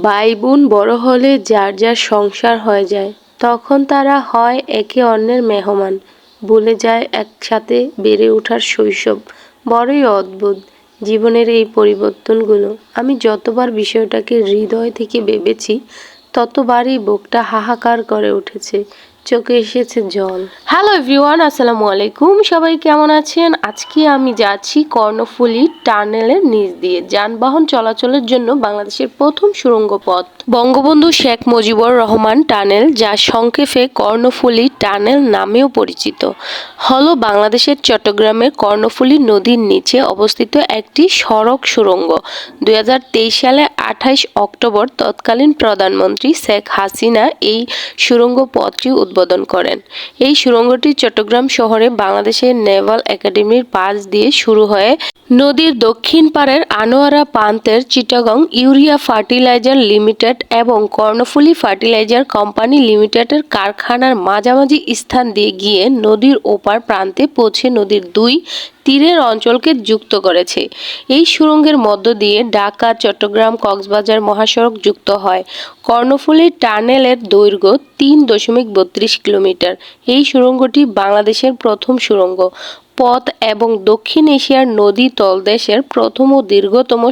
ভাই বোন বড় হলে যার যার সংসার হয়ে যায়, তখন তারা হয় একে অন্যের মেহমান, ভুলে যায় একসাথে বেড়ে ওঠার শৈশব। বড়ই অদ্ভুত জীবনের এই পরিবর্তনগুলো। আমি যতবার বিষয়টাকে হৃদয় থেকে ভেবেছি, ততবারই বুকটা হাহাকার করে উঠেছে, চোখে এসেছে জল। হ্যালো এভরিওয়ান, আসসালামু আলাইকুম। সবাই কেমন আছেন? আজকে আমি যাচ্ছি কর্ণফুলী টানেলের নিচ দিয়ে, যানবাহন চলাচলের জন্য বাংলাদেশের প্রথম সুড়ঙ্গ পথ বঙ্গবন্ধু শেখ মুজিবুর রহমান টানেল, যা সংক্ষেপে কর্ণফুলী টানেল নামেও পরিচিত, হলো বাংলাদেশের চট্টগ্রামের কর্ণফুলী নদীর নিচে অবস্থিত একটি সড়ক সুড়ঙ্গ। 2023 সালে 28 অক্টোবর তৎকালীন প্রধানমন্ত্রী শেখ হাসিনা এই সুড়ঙ্গ পথটি উদ্বোধন করেন। এই সুড়ঙ্গটি চট্টগ্রাম শহরে বাংলাদেশের নেভাল একাডেমির পাশ দিয়ে শুরু হয়ে নদীর দক্ষিণ পাড়ের আনোয়ারা প্রান্তের চিটাগং ইউরিয়া ফার্টিলাইজার লিমিটেড এবং কর্ণফুলী ফার্টিলাইজার কোম্পানি লিমিটেডের কারখানার মাঝামাঝি স্থান দিয়ে গিয়ে নদীর ওপার প্রান্তে পৌঁছে নদীর দুই তীরের অঞ্চলকে যুক্ত করেছে। এই সুড়ঙ্গের মধ্য দিয়ে ঢাকা, চট্টগ্রাম, কক্সবাজার মহাসড়ক যুক্ত হয়। কর্ণফুলী টানেলের দৈর্ঘ্য 3.32 কিলোমিটার। এই সুড়ঙ্গটি বাংলাদেশের প্রথম সুড়ঙ্গ পথ এবং দক্ষিণ এশিয়ার নদী তলদেশের প্রথম ও দীর্ঘতম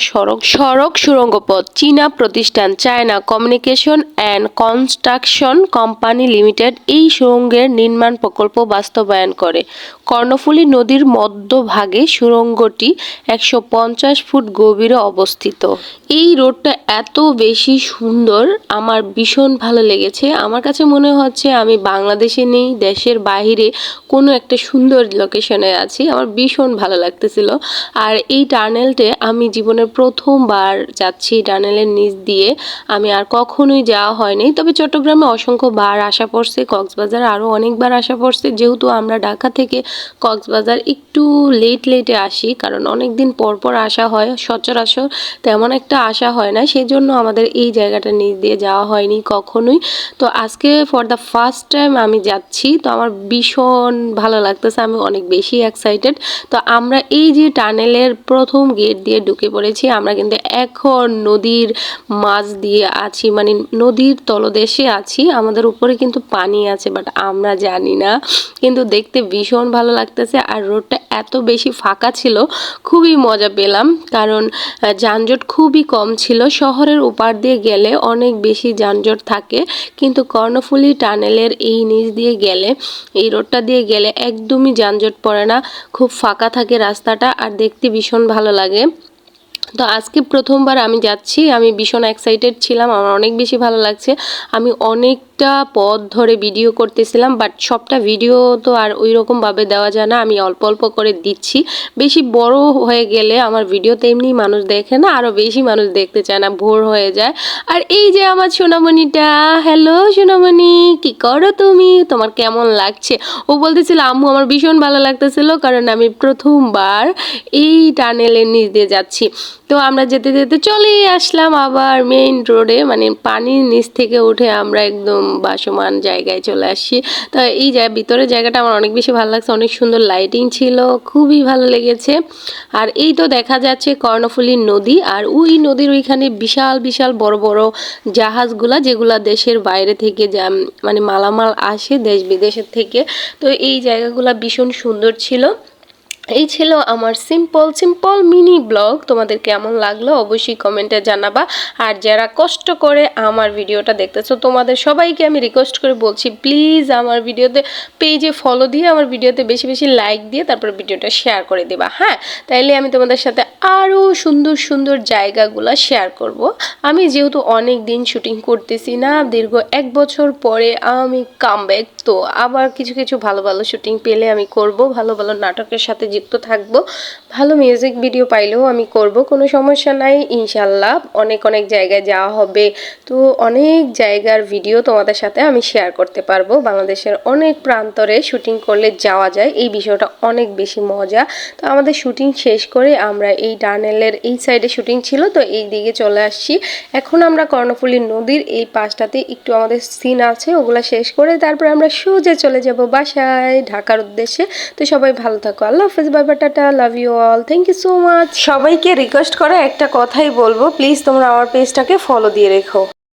সড়ক সুড়ঙ্গ পথ। চীনা প্রতিষ্ঠান China communication and construction company limited এই সুড়ঙ্গের নির্মাণ প্রকল্প বাস্তবায়ন করে। কর্ণফুলী নদীর মধ্যভাগে সুড়ঙ্গটি 150 ফুট গভীরে অবস্থিত। এই রোডটা এত বেশি সুন্দর, আমার ভীষণ ভালো লেগেছে। আমার কাছে মনে হচ্ছে আমি বাংলাদেশে নেই, দেশের বাইরে কোনো একটা সুন্দর লোকেশনে আছি। আমার ভীষণ ভালো লাগতেছিল। আর এই টানেলটে আমি জীবনের প্রথমবার যাচ্ছি টানেলের নিচ দিয়ে। আমি আর কখনোই যাওয়া হয়নি, তবে চট্টগ্রামে অসংখ্য বার আসা পড়ছে, কক্সবাজার আরও অনেকবার আসা পড়ছে। যেহেতু আমরা ঢাকা থেকে কক্সবাজার একটু লেটে আসি, কারণ অনেক দিন পর পর আসা হয়, সচরাচর তেমন একটা আসা হয় না, সেই জন্য আমাদের এই জায়গাটা নিচ দিয়ে যাওয়া হয়নি কখনোই। তো আজকে ফর দ্য ফার্স্ট টাইম আমি যাচ্ছি, তো আমার ভীষণ ভালো লাগতেছে, আমি অনেক বেশি এক্সাইটেড। তো আমরা এই যে টানেলের প্রথম গেট দিয়ে ঢুকে পড়েছি। আমরা কিন্তু এখন নদীর মাঝ দিয়ে আছি, মানে নদীর তলদেশে আছি। আমাদের উপরে কিন্তু পানি আছে, বাট আমরা জানি না, কিন্তু দেখতে ভীষণ ভালো লাগতেছে। আর রোডটা এত বেশি ফাঁকা ছিল, খুবই মজা পেলাম, কারণ যানজট খুবই কম ছিল। শহরের ওপার দিয়ে গেলে অনেক বেশি যানজট থাকে, কিন্তু কর্ণফুলী টানেলের এই নিচ দিয়ে গেলে, এই রোডটা দিয়ে গেলে একদমই যানজট পড়ে না, খুব ফাঁকা থাকে রাস্তাটা, আর দেখতে ভীষণ ভালো লাগে। তো আজকে প্রথমবার আমি যাচ্ছি, আমি ভীষণ এক্সাইটেড ছিলাম, আমার অনেক বেশি ভালো লাগছে। আমি অনেকটা পথ ধরে ভিডিও করতেছিলাম, বাট সবটা ভিডিও তো আর ওই রকমভাবে দেওয়া যায় না, আমি অল্প অল্প করে দিচ্ছি। বেশি বড় হয়ে গেলে আমার ভিডিওতে এমনি মানুষ দেখে না, আরও বেশি মানুষ দেখতে চায় না, ভোর হয়ে যায়। আর এই যে আমার সোনামণিটা, হ্যালো সোনামণি, কি করো তুমি? তোমার কেমন লাগছে? ও বলতেছিল আম্মু আমার ভীষণ ভালো লাগতেছিল, কারণ আমি প্রথমবার এই টানেলের নিচ দিয়ে যাচ্ছি। তো আমরা যেতে যেতে চলেই আসলাম আবার মেইন রোডে, মানে পানির নিচ থেকে উঠে আমরা একদম ভাসমান জায়গায় চলে আসছি। তো এই ভিতরের জায়গাটা আমার অনেক বেশি ভালো লাগছে, অনেক সুন্দর লাইটিং ছিল, খুবই ভালো লেগেছে। আর এই তো দেখা যাচ্ছে কর্ণফুলী নদী, আর ওই নদীর ওইখানে বিশাল বিশাল বড় বড় জাহাজগুলা, যেগুলা দেশের বাইরে থেকে মানে মালামাল আসে দেশ বিদেশের থেকে। তো এই জায়গাগুলা ভীষণ সুন্দর ছিল। এই ছিল আমার সিম্পল মিনি ব্লগ। তোমাদের কেমন লাগলো অবশ্যই কমেন্টে জানাবা। আর যারা কষ্ট করে আমার ভিডিওটা দেখতেছো, তোমাদের সবাইকে আমি রিকোয়েস্ট করে বলছি, প্লিজ আমার ভিডিওতে পেজে ফলো দিয়ে আমার ভিডিওতে বেশি বেশি লাইক দিয়ে তারপর ভিডিওটা শেয়ার করে দেবা। হ্যাঁ, তাইলে আমি তোমাদের সাথে আরও সুন্দর সুন্দর জায়গাগুলো শেয়ার করব। আমি যেহেতু অনেক দিন শুটিং করতেছি না, দীর্ঘ 1 বছর পরে আমি কামব্যাক, তো আবার কিছু কিছু ভালো ভালো শুটিং পেলে আমি করব, ভালো ভালো নাটকের সাথে যুক্ত থাকবো, ভালো মিউজিক ভিডিও পাইলেও আমি করব, কোনো সমস্যা নাই ইনশাল্লাহ। অনেক অনেক জায়গায় যাওয়া হবে, তো অনেক জায়গার ভিডিও তোমাদের সাথে আমি শেয়ার করতে পারবো। বাংলাদেশের অনেক প্রান্তরে শুটিং করলে যাওয়া যায়, এই বিষয়টা অনেক বেশি মজা। তো আমাদের শুটিং শেষ করে আমরা এই টানেলের এই সাইডে শুটিং ছিল, তো এই দিকে চলে আসছি। এখন আমরা কর্ণফুলী নদীর এই পাশটাতে একটু আমাদের সিন আছে, ওগুলো শেষ করে তারপর আমরা সোজা চলে যাব বাসায়, ঢাকার উদ্দেশ্যে। তো সবাই ভালো থাকো, আল্লাহ হাফেজ। হাফেজ, bye bye, tata, love you all, thank you so much. সবাইকে রিকোয়েস্ট করে একটা কথাই বলবো, প্লিজ তোমরা আমার পেজটাকে ফলো দিয়ে রেখো।